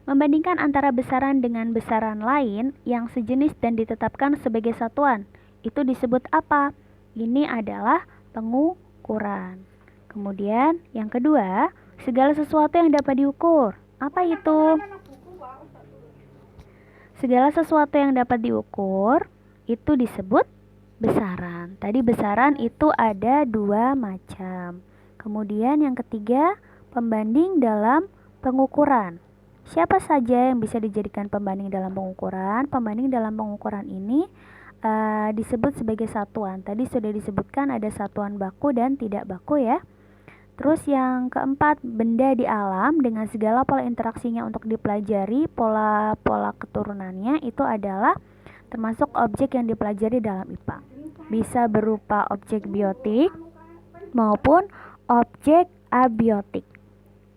membandingkan antara besaran dengan besaran lain yang sejenis dan ditetapkan sebagai satuan. Itu disebut apa? Ini adalah pengukuran. Kemudian yang kedua, segala sesuatu yang dapat diukur. Apa itu? Segala sesuatu yang dapat diukur itu disebut besaran. Tadi besaran itu ada 2 macam. Kemudian yang ketiga, pembanding dalam pengukuran. Siapa saja yang bisa dijadikan pembanding dalam pengukuran? Pembanding dalam pengukuran ini disebut sebagai satuan. Tadi sudah disebutkan ada satuan baku dan tidak baku ya. Terus yang keempat, benda di alam dengan segala pola interaksinya untuk dipelajari, pola-pola keturunannya itu adalah termasuk objek yang dipelajari dalam IPA. Bisa berupa objek biotik maupun objek abiotik.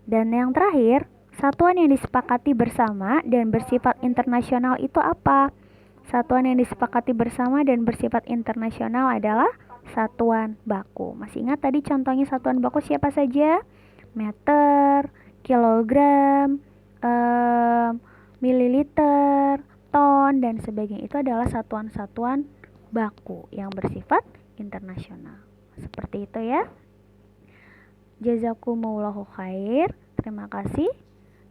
Dan yang terakhir, satuan yang disepakati bersama dan bersifat internasional itu apa? Satuan yang disepakati bersama dan bersifat internasional adalah satuan baku. Masih ingat tadi contohnya satuan baku siapa saja? Meter, kilogram, mililiter, ton, dan sebagainya. Itu adalah satuan-satuan baku yang bersifat internasional. Seperti itu ya. Jazakumullahu khair. Terima kasih.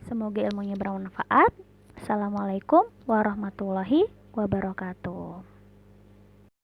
Semoga ilmunya bermanfaat. Assalamualaikum warahmatullahi wabarakatuh.